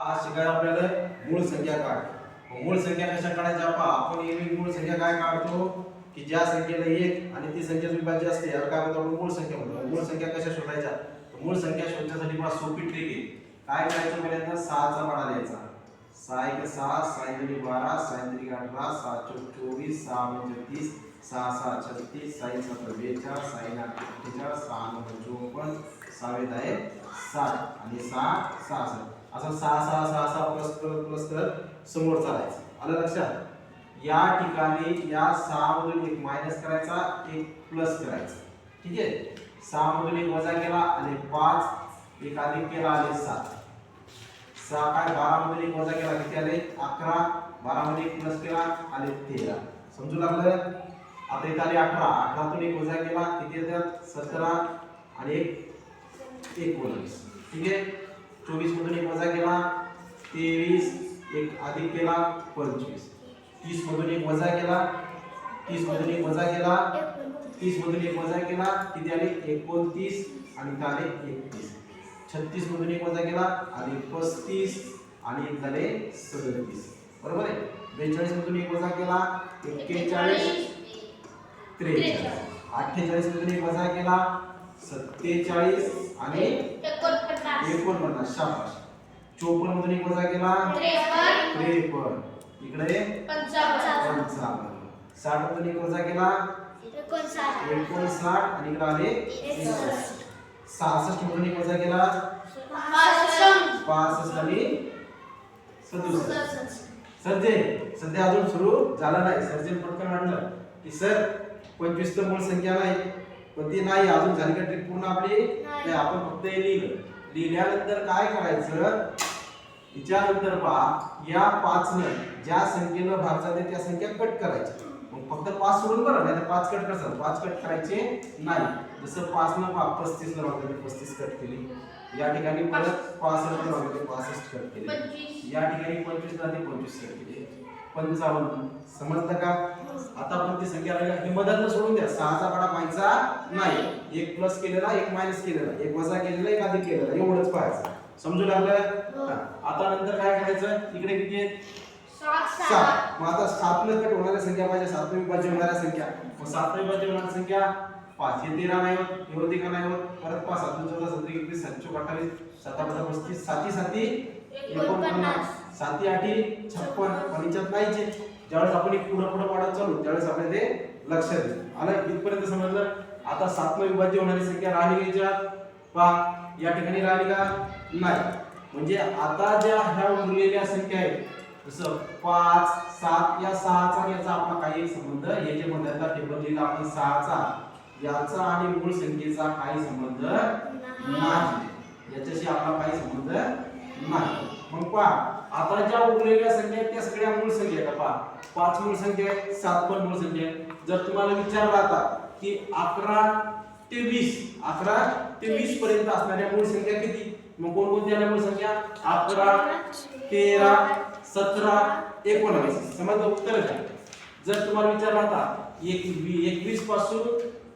आज शिकायला आपल्याला मूळ संख्या काढ. मूळ संख्या कशा काढायच्या आपण नेहमी मूळ संख्या काय काढतो की ज्या संख्येला 1 आणि ती संख्या विभाज्य असते याला काय म्हणतो आपण मूळ संख्या म्हणतो. मूळ संख्या कशा शोधायच्या मूळ संख्या शोधण्यासाठी मला सोपी ट्रिक आहे. काय करायचं पहिल्यांदा 6 चा पाडा लिहायचा. 6 1 6 6 2 12 6 3 18 6 4 24 6 5 30 6 6 36 6 7 42 6 8 48 6 9 54 6 10 60 आणि 6 66 असं 6 6 6 6 प्लस प्लस करत समोर चालायचं. आलं लक्षात. या ठिकाणी या 6 मधून 1 मायनस करायचा 1 प्लस करायचा. ठीक आहे. 6 मधून 1 वजा केला आणि 5 1 अधिक केला आले 7. 6 काय 12 मधून 1 वजा केला किती आले 11. 12 मध्ये 1 प्लस केला आले 13. समजू लागलं. आता इथे आले 18. 18 तून 1 वजा केला किती येतात 17 आणि 1 19. ठीक आहे. 24 मधून 1 वजा केला 23. 1 अधिक केला 25. 30 मधून 1 वजा केला 30 मधून 1 वजा केला 30 मधून 1 वजा केला किती आले 29 आणि इथे आले 31. 36 मधून 1 वजा केला आले 35 आणि 1 झाले 37. बरोबर आहे. 42 मधून 1 वजा केला 41 43. 48 मधून 1 वजा केला 47 आणि 49. शाबास. 54 मधून 1 वजा केला 53. इकडे 55. 60 मधून 1 वजा केला 59 आणि इकडे आले 61. 66 मधून 1 वजा केला 65 आणि 67. सध्या अजून सुरू झाला नाही. सर्जन पटकन म्हटलं की सर 25 तर मूळ संख्या नाही पण ती नाही अजून झाली का ट्रिक पूर्ण आपली नाही. आपण फक्त हे लिहिलं. लिहिल्यानंतर काय करायचं याच्यानंतर पहा या 5 न ज्या संख्येला भाग जाते त्या संख्या कट करायच्या. मग फक्त 5 सोडून बरं नाही तर 5 कट करतात. 5 कट करायचे नाही. जसं 5 न 35 ला भाग 35 कट केली. या ठिकाणी परत 65 ला भाग 65 कट केली. या ठिकाणी 25 ला 25 कट केली. 55. समजलं का. आता आपण ती संख्या ही मदत सोडून द्या. 6 चा पाडा पाहायचा नाही. 1 प्लस केलेला 1 मायनस केलेला 1 वजा केलेला 1 अधिक केलेला एवढंच पाहायचं. समजू लागलं. आता नंतर काय करायचं इकडे किती आहेत 7. मग आता 7 न कट होणाऱ्या संख्या पाहिजे 7 ने विभाज्य होणाऱ्या संख्या. मग 7 ने विभाज्य होणाऱ्या संख्या 5 हे 13 नाही होत हे होते का नाही होत. परत 5 7 14 17 21 27 28 27 35 7 7 49 7 8 56. पण याच्यात नाहीचे. ज्यावेळेस आपण एक पुढे वाढत चालू त्यावेळेस आपल्याला ते लक्षात येईल. आलं इथपर्यंत समजलं. आता 7 ने विभाज्य होणारी संख्या राहिली घ्यायच्या पहा या ठिकाणी राहिली का नाही. म्हणजे आता ज्या ह्या उरलेल्या संख्या आहेत जसं 5 7 या 6 चा याचा आपला काही संबंध याच्या मधला टेबल लिहिला आपण 6 चा याचा आणि मूळ संख्येचा काही संबंध नाही. याच्याशी आपला काही संबंध नाही. मग पहा आता ज्या उरलेल्या संख्या आहेत त्या सगळ्या मूळ संख्या आहेत. पहा 5 मूळ संख्या आहेत 7 पण मूळ संख्या आहेत. जर तुम्हाला विचारलं आता की 11 ते 20 पर्यंत असणाऱ्या मूळ संख्या किती मग कोणकोणत्या मूळ संख्या 11 13 17 19. समजलं उत्तर द्या. जर तुम्हाला विचारलं आता 21 पासून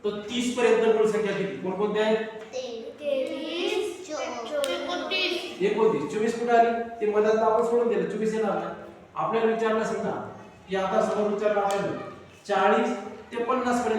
तर 30 पर्यंत मूळ संख्या किती कोणकोणत्या आहेत 29 24 कुठे आली ते मधात आपण सोडून दिलं 24 येणार नाही. आपल्याला विचारलं समजा की आता समोर विचारलं आपल्याला 40 ते 50 पर्यंत